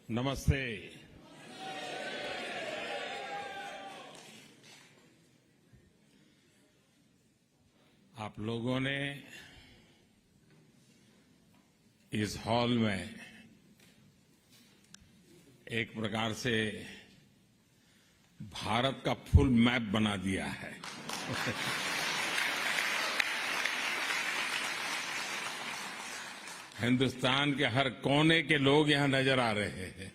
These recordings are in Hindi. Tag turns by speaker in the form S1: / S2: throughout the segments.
S1: नमस्ते। आप लोगों ने इस हॉल में एक प्रकार से भारत का फुल मैप बना दिया है। हिंदुस्तान के हर कोने के लोग यहां नजर आ रहे हैं।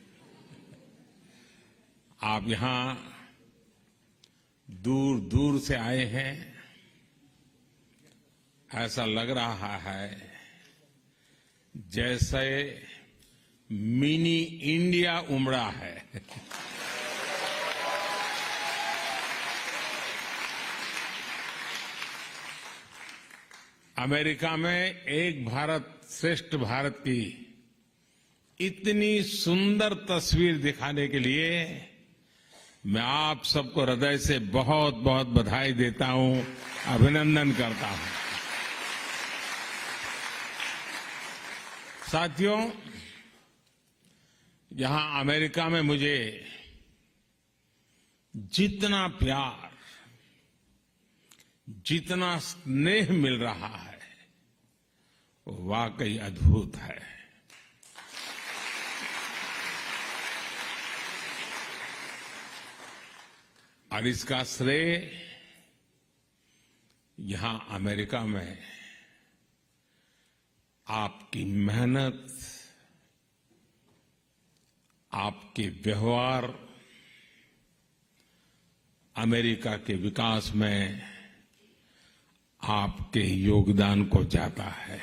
S1: आप यहां दूर दूर से आए हैं। ऐसा लग रहा है जैसे मिनी इंडिया उमड़ा है। अमेरिका में एक भारत श्रेष्ठ भारत की इतनी सुंदर तस्वीर दिखाने के लिए मैं आप सबको हृदय से बहुत बहुत बधाई देता हूं, अभिनंदन करता हूं। साथियों, यहां अमेरिका में मुझे जितना प्यार, जितना स्नेह मिल रहा है वो वाकई अद्भुत है। और इसका श्रेय यहां अमेरिका में आपकी मेहनत, आपके व्यवहार, अमेरिका के विकास में आपके योगदान को जाता है।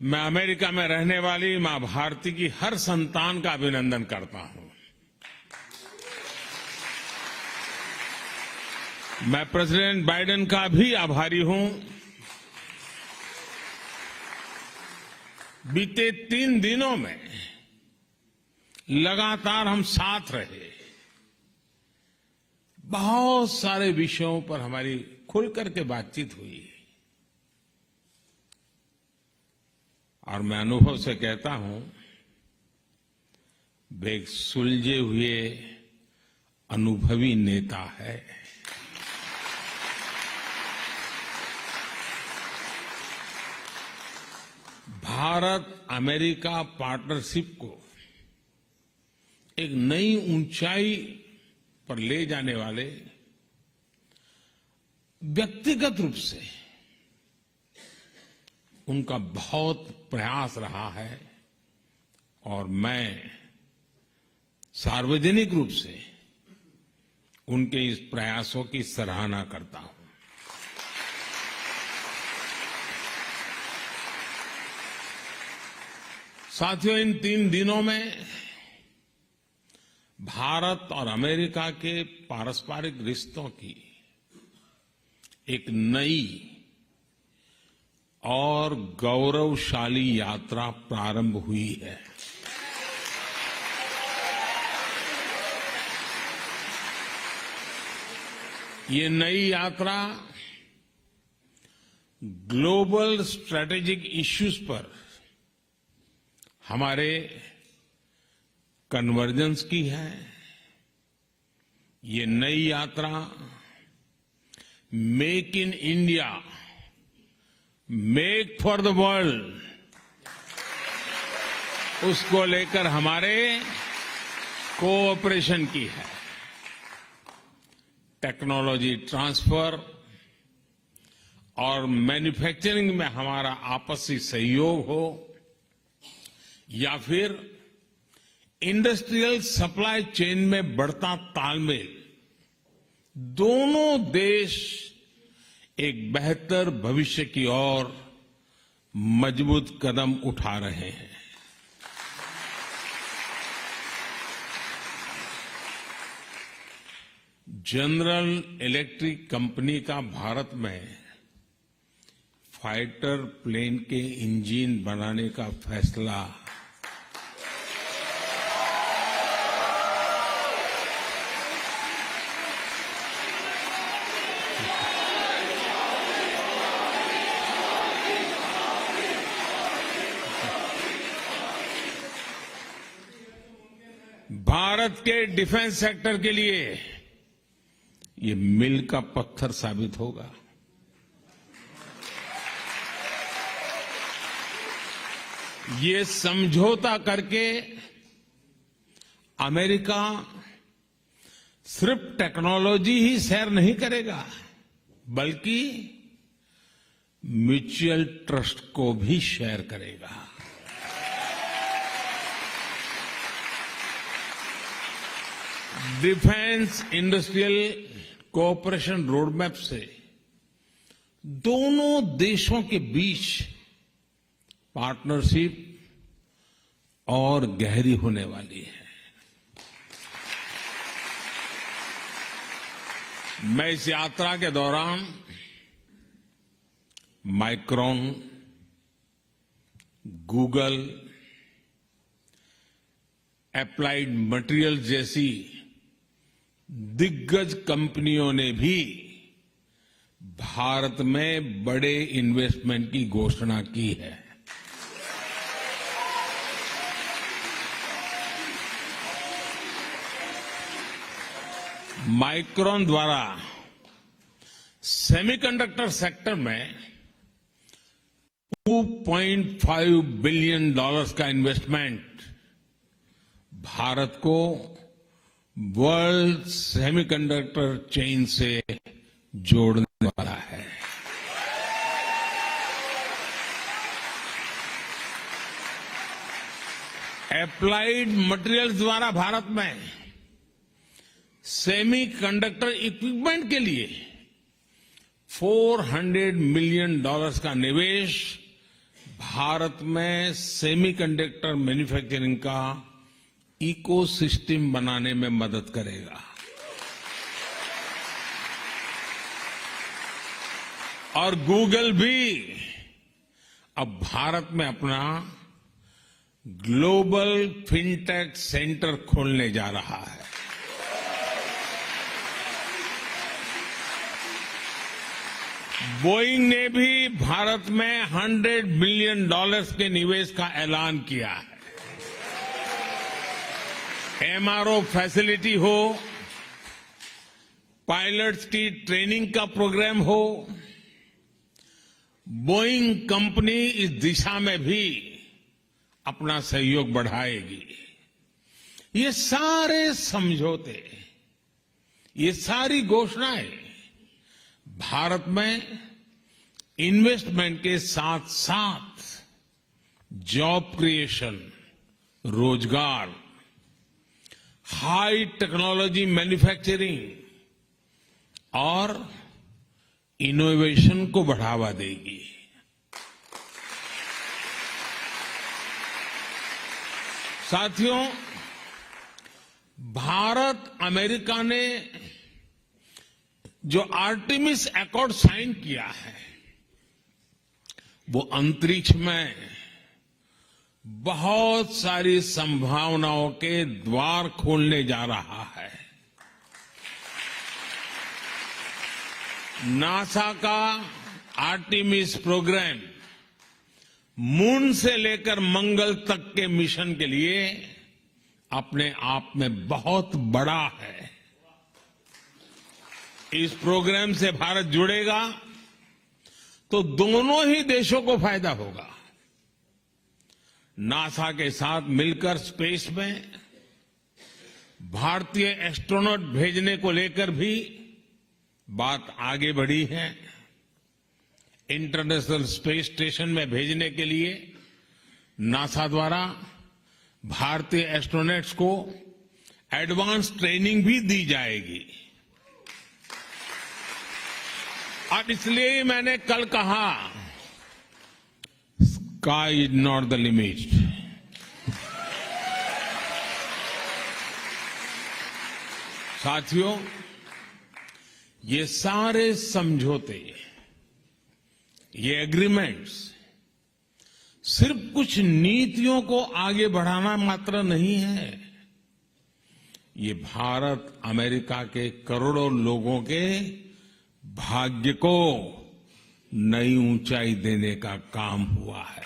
S1: मैं अमेरिका में रहने वाली मां भारती की हर संतान का अभिनंदन करता हूं। मैं प्रेसिडेंट बाइडेन का भी आभारी हूं। बीते 3 दिनों में लगातार हम साथ रहे। बहुत सारे विषयों पर हमारी खुलकर के बातचीत हुई और मैं अनुभव से कहता हूं, वे एक सुलझे हुए अनुभवी नेता है। भारत अमेरिका पार्टनरशिप को एक नई ऊंचाई पर ले जाने वाले व्यक्तिगत रूप से उनका बहुत प्रयास रहा है और मैं सार्वजनिक रूप से उनके इस प्रयासों की सराहना करता हूं। साथियों, इन 3 दिनों में भारत और अमेरिका के पारस्परिक रिश्तों की एक नई और गौरवशाली यात्रा प्रारंभ हुई है। ये नई यात्रा ग्लोबल स्ट्रैटेजिक इश्यूज पर हमारे कन्वर्जेंस की है। ये नई यात्रा make in India, make for the world, उसको लेकर हमारे कोऑपरेशन की है। टेक्नोलॉजी ट्रांसफर और मैन्युफैक्चरिंग में हमारा आपसी सहयोग हो या फिर इंडस्ट्रियल सप्लाई चेन में बढ़ता तालमेल, दोनों देश एक बेहतर भविष्य की ओर मजबूत कदम उठा रहे हैं। जनरल इलेक्ट्रिक कंपनी का भारत में फाइटर प्लेन के इंजन बनाने का फैसला भारत के डिफेंस सेक्टर के लिए ये मील का पत्थर साबित होगा। ये समझौता करके अमेरिका सिर्फ टेक्नोलॉजी ही शेयर नहीं करेगा, बल्कि म्यूचुअल ट्रस्ट को भी शेयर करेगा। डिफेंस इंडस्ट्रियल कोऑपरेशन रोडमैप से दोनों देशों के बीच पार्टनरशिप और गहरी होने वाली है। मैं इस यात्रा के दौरान माइक्रॉन, गूगल, एप्लाइड मटेरियल्स जैसी दिग्गज कंपनियों ने भी भारत में बड़े इन्वेस्टमेंट की घोषणा की है। माइक्रॉन द्वारा सेमीकंडक्टर सेक्टर में $2.5 बिलियन का इन्वेस्टमेंट भारत को वर्ल्ड सेमीकंडक्टर चेन से जोड़ने वाला है। एप्लाइड मटेरियल्स द्वारा भारत में सेमीकंडक्टर इक्विपमेंट के लिए $400 मिलियन का निवेश भारत में सेमीकंडक्टर मैन्युफैक्चरिंग का इकोसिस्टम बनाने में मदद करेगा। और गूगल भी अब भारत में अपना ग्लोबल फिनटेक सेंटर खोलने जा रहा है। बोइंग ने भी भारत में $100 बिलियन के निवेश का ऐलान किया है। एमआरओ फैसिलिटी हो, पायलट्स की ट्रेनिंग का प्रोग्राम हो, बोइंग कंपनी इस दिशा में भी अपना सहयोग बढ़ाएगी। ये सारे समझौते, ये सारी घोषणाएं भारत में इन्वेस्टमेंट के साथ साथ जॉब क्रिएशन, रोजगार, हाई टेक्नोलॉजी मैन्युफैक्चरिंग और इनोवेशन को बढ़ावा देगी। साथियों, भारत अमेरिका ने जो आर्टेमिस अकॉर्ड साइन किया है, वो अंतरिक्ष में बहुत सारी संभावनाओं के द्वार खोलने जा रहा है। नासा का आर्टेमिस प्रोग्राम मून से लेकर मंगल तक के मिशन के लिए अपने आप में बहुत बड़ा है। इस प्रोग्राम से भारत जुड़ेगा तो दोनों ही देशों को फायदा होगा। नासा के साथ मिलकर स्पेस में भारतीय एस्ट्रोनॉट भेजने को लेकर भी बात आगे बढ़ी है। इंटरनेशनल स्पेस स्टेशन में भेजने के लिए नासा द्वारा भारतीय एस्ट्रोनॉट्स को एडवांस ट्रेनिंग भी दी जाएगी। और इसलिए मैंने कल कहा, sky is not the limit. साथियों, ये सारे समझौते, ये एग्रीमेंट्स सिर्फ कुछ नीतियों को आगे बढ़ाना मात्र नहीं है। ये भारत अमेरिका के करोड़ों लोगों के भाग्य को नई ऊंचाई देने का काम हुआ है।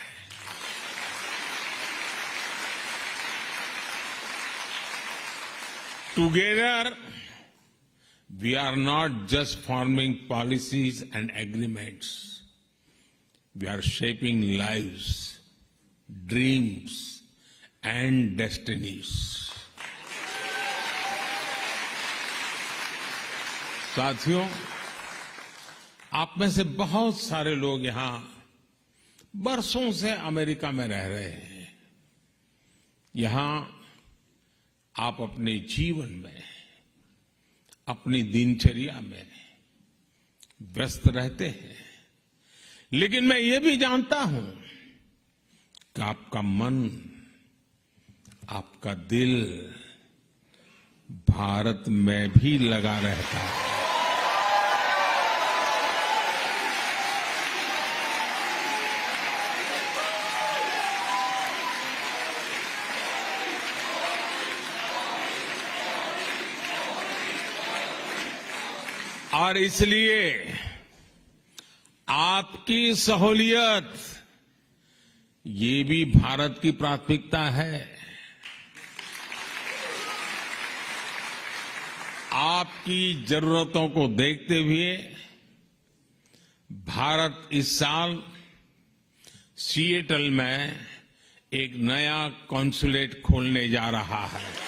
S1: Together, we are not just forming policies and agreements. We are shaping lives, dreams, and destinies. साथियों, आप में से बहुत सारे लोग यहां बरसों से अमेरिका में रह रहे हैं। यहां आप अपने जीवन में, अपनी दिनचर्या में व्यस्त रहते हैं, लेकिन मैं ये भी जानता हूं कि आपका मन, आपका दिल भारत में भी लगा रहता है। और इसलिए आपकी सहूलियत ये भी भारत की प्राथमिकता है। आपकी जरूरतों को देखते हुए भारत इस साल सिएटल में एक नया कॉन्सुलेट खोलने जा रहा है।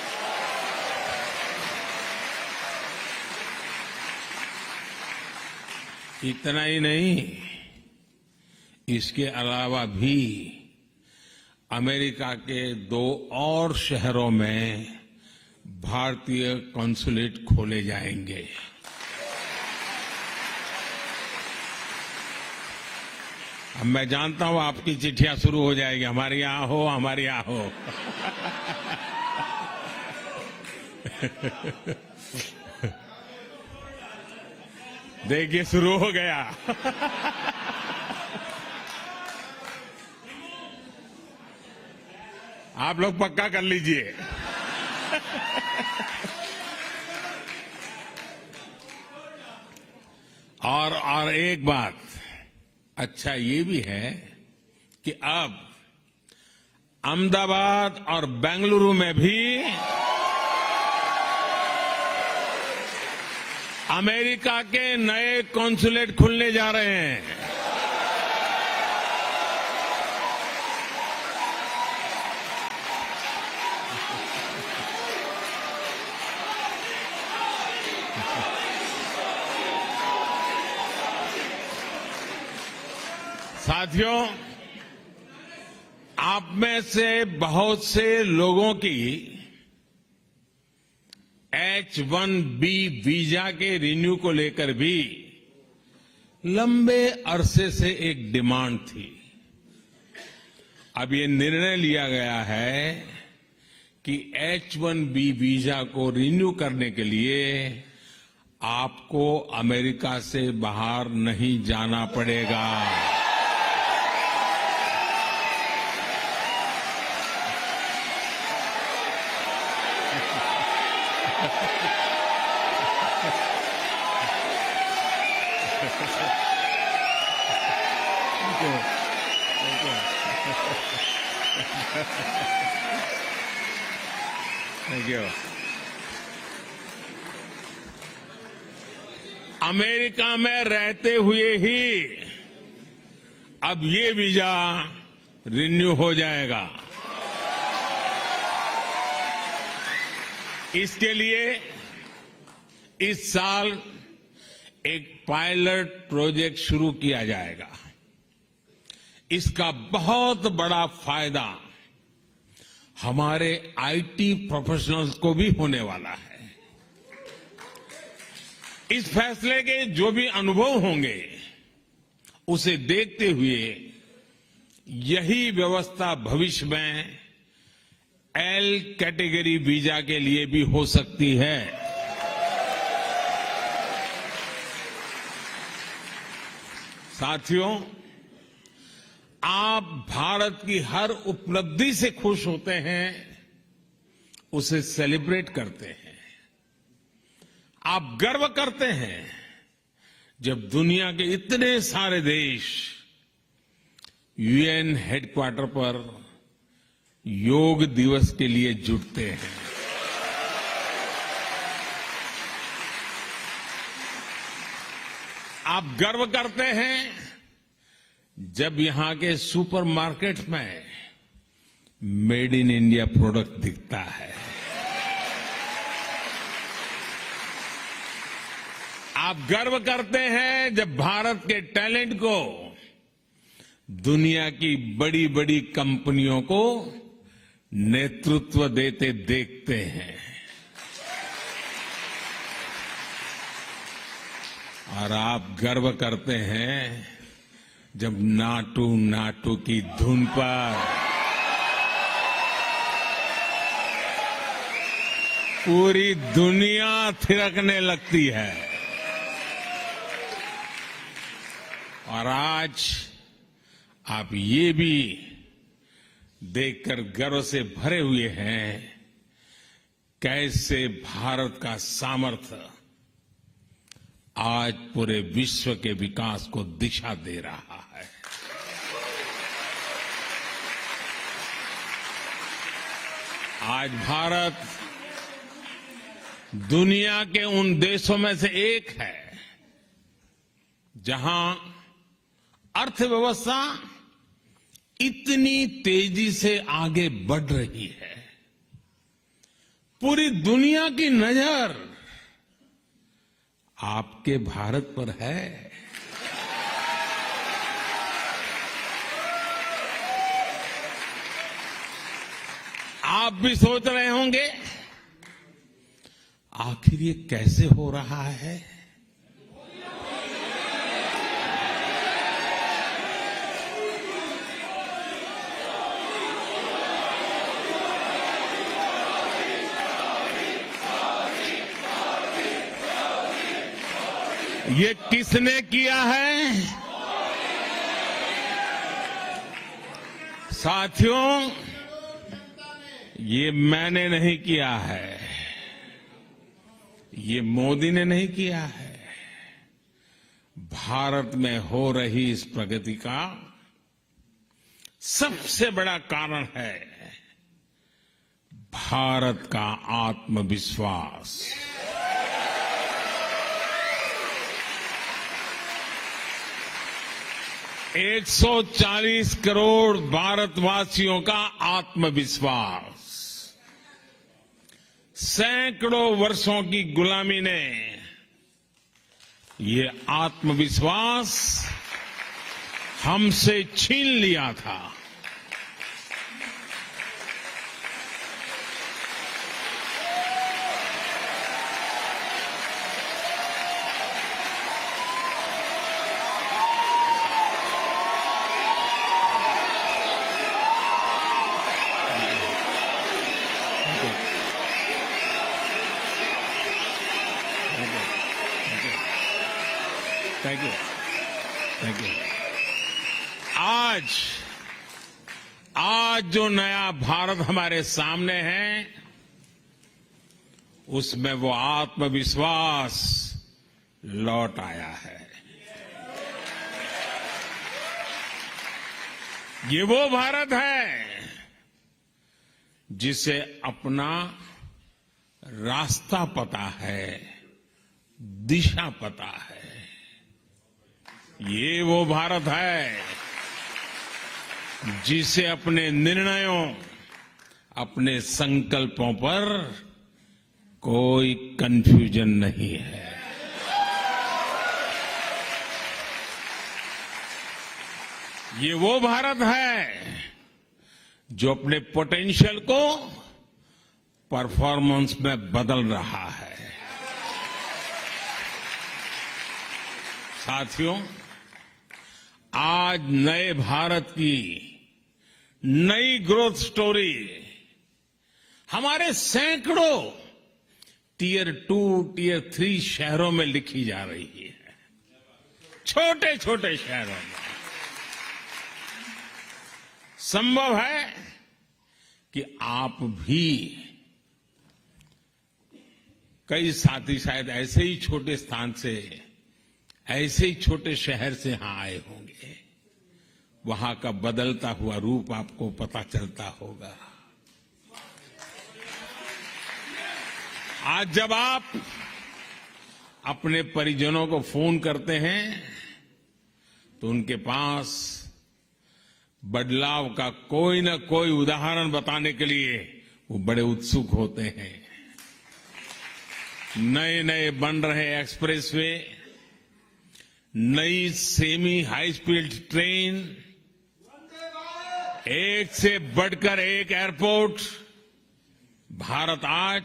S1: इतना ही नहीं, इसके अलावा भी अमेरिका के 2 और शहरों में भारतीय कॉन्सुलेट खोले जाएंगे। अब मैं जानता हूं आपकी चिट्ठियां शुरू हो जाएगी, हमारे यहां हो, हमारे यहां हो। देखिए, शुरू हो गया। आप लोग पक्का कर लीजिए। और एक बात अच्छा ये भी है कि अब अहमदाबाद और बेंगलुरु में भी अमेरिका के नए कॉन्सुलेट खुलने जा रहे हैं। साथियों, आप में से बहुत से लोगों की H-1B वीजा के रिन्यू को लेकर भी लंबे अरसे से एक डिमांड थी। अब ये निर्णय लिया गया है कि H-1B वीजा को रिन्यू करने के लिए आपको अमेरिका से बाहर नहीं जाना पड़ेगा। Thank you. अमेरिका में रहते हुए ही अब ये वीजा रिन्यू हो जाएगा। इसके लिए इस साल एक पायलट प्रोजेक्ट शुरू किया जाएगा। इसका बहुत बड़ा फायदा हमारे आईटी प्रोफेशनल्स को भी होने वाला है। इस फैसले के जो भी अनुभव होंगे उसे देखते हुए यही व्यवस्था भविष्य में एल कैटेगरी वीजा के लिए भी हो सकती है। साथियों, आप भारत की हर उपलब्धि से खुश होते हैं, उसे सेलिब्रेट करते हैं। आप गर्व करते हैं जब दुनिया के इतने सारे देश यूएन हेडक्वार्टर पर योग दिवस के लिए जुटते हैं। आप गर्व करते हैं जब यहां के सुपरमार्केट में मेड इन इंडिया प्रोडक्ट दिखता है। आप गर्व करते हैं जब भारत के टैलेंट को दुनिया की बड़ी बड़ी कंपनियों को नेतृत्व देते देखते हैं। और आप गर्व करते हैं जब नाटू नाटू की धुन पर पूरी दुनिया थिरकने लगती है। और आज आप ये भी देखकर गर्व से भरे हुए हैं कैसे भारत का सामर्थ्य आज पूरे विश्व के विकास को दिशा दे रहा है। आज भारत दुनिया के उन देशों में से एक है जहां अर्थव्यवस्था इतनी तेजी से आगे बढ़ रही है। पूरी दुनिया की नजर आपके भारत पर है। आप भी सोच रहे होंगे आखिर ये कैसे हो रहा है। ये किसने किया है? साथियों, ये मैंने नहीं किया है, ये मोदी ने नहीं किया है। भारत में हो रही इस प्रगति का सबसे बड़ा कारण है भारत का आत्मविश्वास। एक 140 करोड़ भारतवासियों का आत्मविश्वास। सैकड़ों वर्षों की गुलामी ने ये आत्मविश्वास हमसे छीन लिया था। Thank you, thank you. आज जो नया भारत हमारे सामने है उसमें वो आत्मविश्वास लौट आया है। ये वो भारत है जिसे अपना रास्ता पता है, दिशा पता है। ये वो भारत है जिसे अपने निर्णयों, अपने संकल्पों पर कोई कंफ्यूजन नहीं है। ये वो भारत है जो अपने पोटेंशियल को परफॉर्मेंस में बदल रहा है। साथियों, आज नए भारत की नई ग्रोथ स्टोरी हमारे सैकड़ों टियर 2, टियर 3 शहरों में लिखी जा रही है। छोटे छोटे शहरों में संभव है कि आप भी, कई साथी शायद ऐसे ही छोटे स्थान से, ऐसे ही छोटे शहर से यहां आए होंगे। वहां का बदलता हुआ रूप आपको पता चलता होगा। आज जब आप अपने परिजनों को फोन करते हैं तो उनके पास बदलाव का कोई न कोई उदाहरण बताने के लिए वो बड़े उत्सुक होते हैं। नए नए बन रहे एक्सप्रेसवे, नई सेमी हाई स्पीड ट्रेन, एक से बढ़कर एक एयरपोर्ट। भारत आज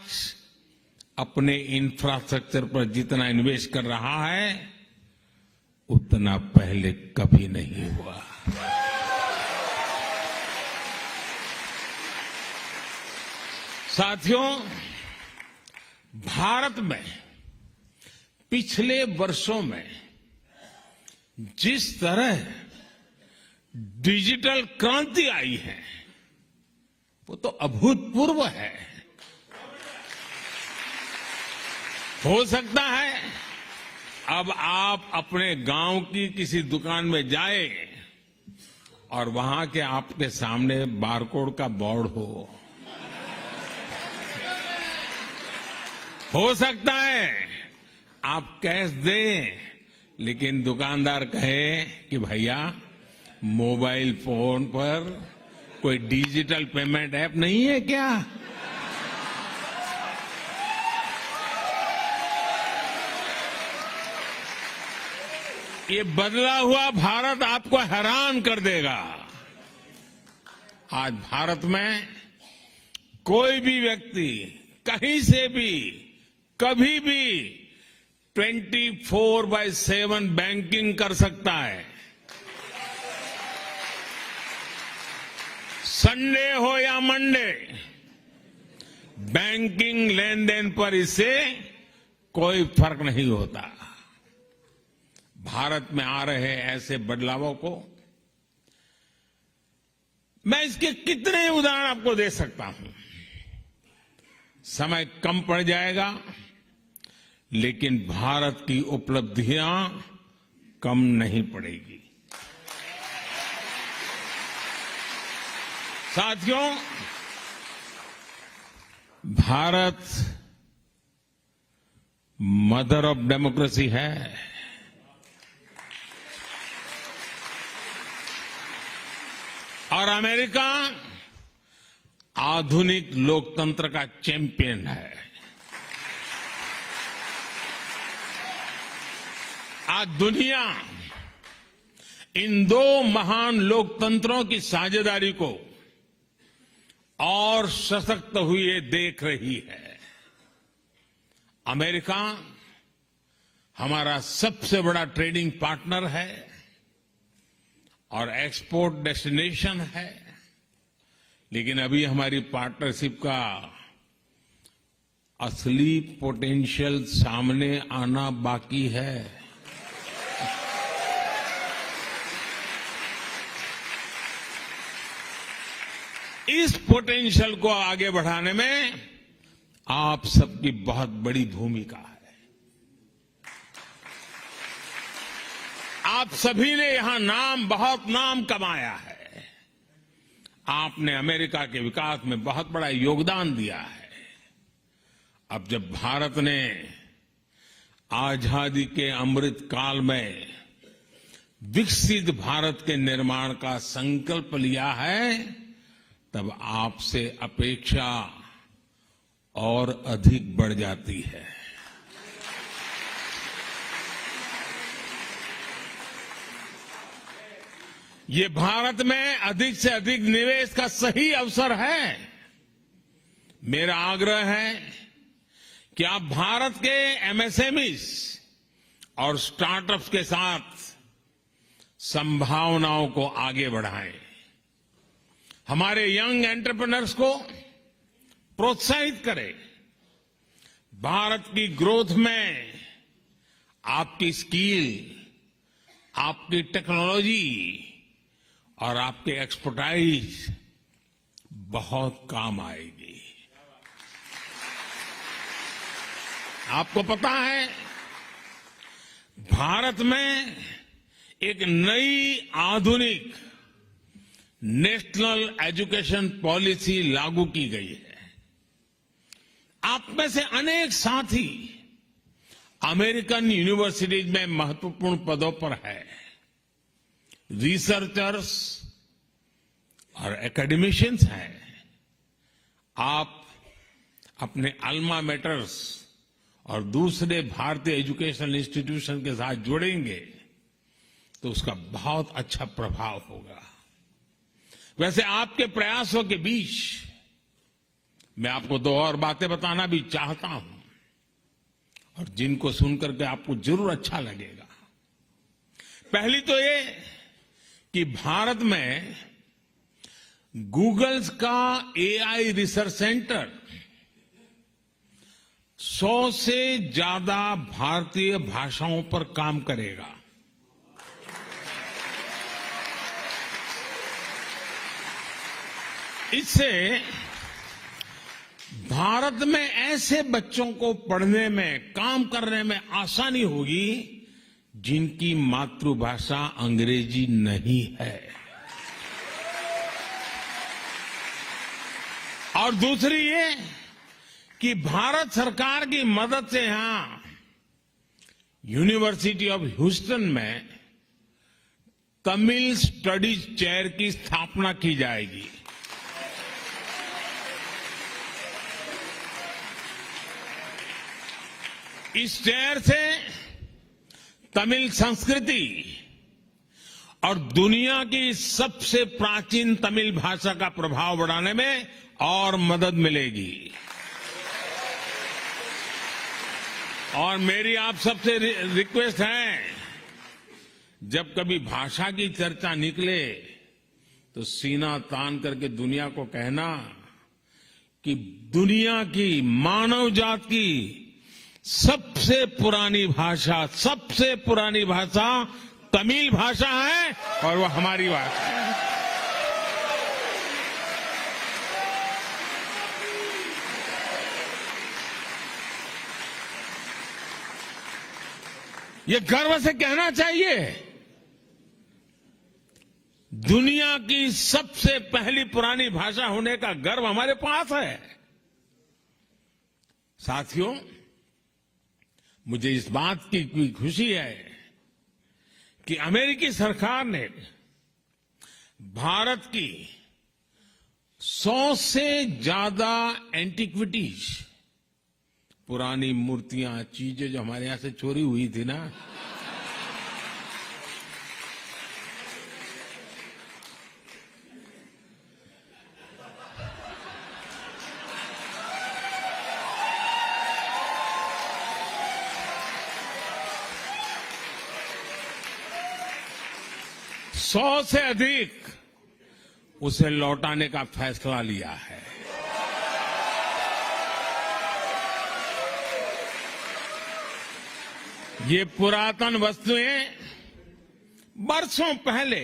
S1: अपने इंफ्रास्ट्रक्चर पर जितना इन्वेस्ट कर रहा है उतना पहले कभी नहीं हुआ। साथियों, भारत में पिछले वर्षों में जिस तरह डिजिटल क्रांति आई है वो तो अभूतपूर्व है। हो सकता है अब आप अपने गांव की किसी दुकान में जाए और वहां के आपके सामने बारकोड का बोर्ड हो सकता है आप कैश दें, लेकिन दुकानदार कहे कि भैया मोबाइल फोन पर कोई डिजिटल पेमेंट ऐप नहीं है क्या? ये बदला हुआ भारत आपको हैरान कर देगा। आज भारत में कोई भी व्यक्ति कहीं से भी कभी भी 24/7 बैंकिंग कर सकता है। संडे हो या मंडे, बैंकिंग लेन देन पर इससे कोई फर्क नहीं होता। भारत में आ रहे ऐसे बदलावों को मैं इसके कितने उदाहरण आपको दे सकता हूं। समय कम पड़ जाएगा, लेकिन भारत की उपलब्धियां कम नहीं पड़ेगी। साथियों, भारत मदर ऑफ डेमोक्रेसी है। और अमेरिका आधुनिक लोकतंत्र का चैंपियन है। आज दुनिया इन दो महान लोकतंत्रों की साझेदारी को और सशक्त हुए देख रही है। अमेरिका हमारा सबसे बड़ा ट्रेडिंग पार्टनर है और एक्सपोर्ट डेस्टिनेशन है, लेकिन अभी हमारी पार्टनरशिप का असली पोटेंशियल सामने आना बाकी है। इस पोटेंशियल को आगे बढ़ाने में आप सबकी बहुत बड़ी भूमिका है। आप सभी ने यहां बहुत नाम कमाया है। आपने अमेरिका के विकास में बहुत बड़ा योगदान दिया है। अब जब भारत ने आजादी के अमृत काल में विकसित भारत के निर्माण का संकल्प लिया है, तब आपसे अपेक्षा और अधिक बढ़ जाती है। ये भारत में अधिक से अधिक निवेश का सही अवसर है। मेरा आग्रह है कि आप भारत के एमएसएमईज और स्टार्टअप्स के साथ संभावनाओं को आगे बढ़ाएं। हमारे यंग एंटरप्रेन्योर्स को प्रोत्साहित करें। भारत की ग्रोथ में आपकी स्किल, आपकी टेक्नोलॉजी और आपके एक्सपर्टाइज बहुत काम आएगी। आपको पता है, भारत में एक नई आधुनिक नेशनल एजुकेशन पॉलिसी लागू की गई है। आप में से अनेक साथी अमेरिकन यूनिवर्सिटीज में महत्वपूर्ण पदों पर है, रिसर्चर्स और एकेडमिशियंस हैं। आप अपने अल्मा मैटर्स और दूसरे भारतीय एजुकेशनल इंस्टीट्यूशन के साथ जुड़ेंगे तो उसका बहुत अच्छा प्रभाव होगा। वैसे आपके प्रयासों के बीच मैं आपको दो और बातें बताना भी चाहता हूं और जिनको सुनकर के आपको जरूर अच्छा लगेगा। पहली तो ये कि भारत में गूगल्स का एआई रिसर्च सेंटर 100 से ज्यादा भारतीय भाषाओं पर काम करेगा। इससे भारत में ऐसे बच्चों को पढ़ने में, काम करने में आसानी होगी जिनकी मातृभाषा अंग्रेजी नहीं है। और दूसरी ये कि भारत सरकार की मदद से यहां यूनिवर्सिटी ऑफ ह्यूस्टन में तमिल स्टडीज चेयर की स्थापना की जाएगी। इस चेयर से तमिल संस्कृति और दुनिया की सबसे प्राचीन तमिल भाषा का प्रभाव बढ़ाने में और मदद मिलेगी। और मेरी आप सबसे रिक्वेस्ट है, जब कभी भाषा की चर्चा निकले तो सीना तान करके दुनिया को कहना कि दुनिया की, मानव जात की सबसे पुरानी भाषा तमिल भाषा है और वो हमारी भाषा है। ये गर्व से कहना चाहिए, दुनिया की सबसे पहली पुरानी भाषा होने का गर्व हमारे पास है। साथियों, मुझे इस बात की खुशी है कि अमेरिकी सरकार ने भारत की 100 से ज्यादा एंटिक्विटीज, पुरानी मूर्तियां, चीजें जो हमारे यहां से चोरी हुई थी ना, सौ से अधिक उसे लौटाने का फैसला लिया है। ये पुरातन वस्तुएं बरसों पहले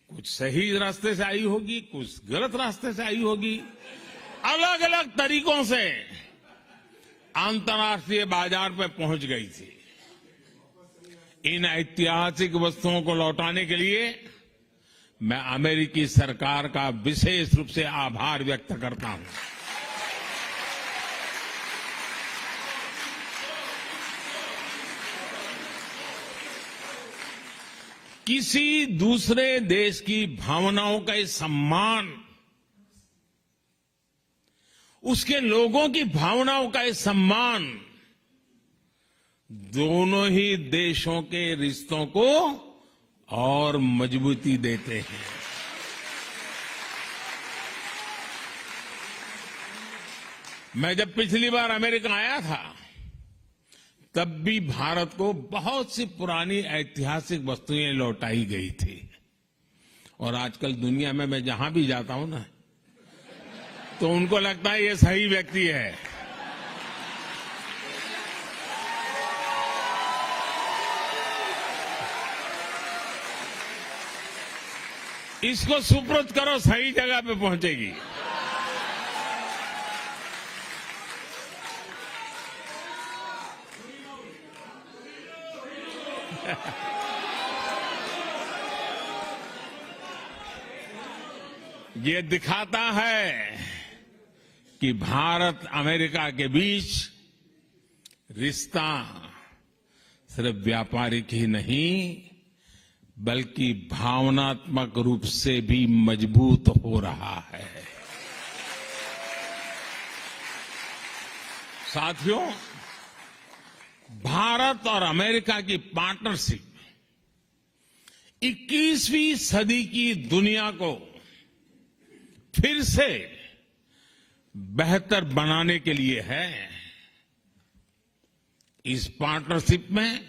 S1: कुछ सही रास्ते से आई होगी, कुछ गलत रास्ते से आई होगी, अलग अलग तरीकों से अंतर्राष्ट्रीय बाजार में पहुंच गई थी। इन ऐतिहासिक वस्तुओं को लौटाने के लिए मैं अमेरिकी सरकार का विशेष रूप से आभार व्यक्त करता हूं। किसी दूसरे देश की भावनाओं का ये सम्मान, उसके लोगों की भावनाओं का ये सम्मान दोनों ही देशों के रिश्तों को और मजबूती देते हैं। मैं जब पिछली बार अमेरिका आया था तब भी भारत को बहुत सी पुरानी ऐतिहासिक वस्तुएं लौटाई गई थी। और आजकल दुनिया में मैं जहां भी जाता हूं ना, तो उनको लगता है ये सही व्यक्ति है। इसको सुपुर्द करो, सही जगह पे पहुंचेगी। ये दिखाता है कि भारत अमेरिका के बीच रिश्ता सिर्फ व्यापारिक ही नहीं बल्कि भावनात्मक रूप से भी मजबूत हो रहा है। साथियों, भारत और अमेरिका की पार्टनरशिप 21वीं सदी की दुनिया को फिर से बेहतर बनाने के लिए है। इस पार्टनरशिप में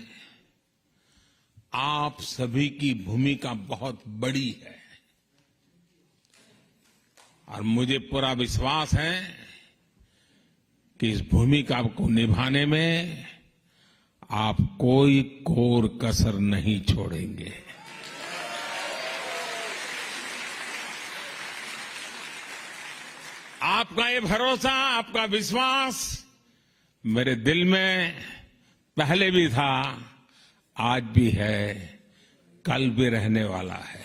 S1: आप सभी की भूमिका बहुत बड़ी है और मुझे पूरा विश्वास है कि इस भूमिका को निभाने में आप कोई कोर कसर नहीं छोड़ेंगे। आपका ये भरोसा, आपका विश्वास मेरे दिल में पहले भी था, आज भी है, कल भी रहने वाला है।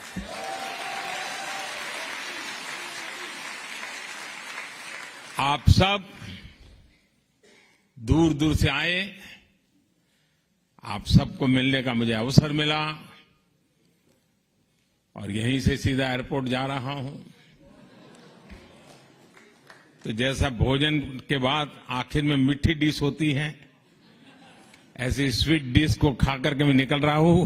S1: आप सब दूर दूर से आए, आप सबको मिलने का मुझे अवसर मिला और यहीं से सीधा एयरपोर्ट जा रहा हूं। तो जैसा भोजन के बाद आखिर में मीठी डिश होती है, ऐसी स्वीट डिश को खा करके मैं निकल रहा हूं।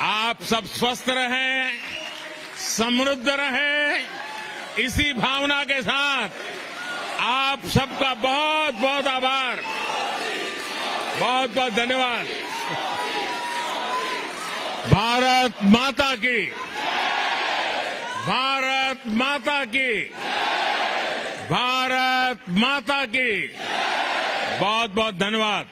S1: आप सब स्वस्थ रहें, समृद्ध रहें, इसी भावना के साथ आप सबका बहुत बहुत आभार, बहुत बहुत धन्यवाद। भारत माता की, भारत माता की, भारत माता की, बहुत बहुत धन्यवाद।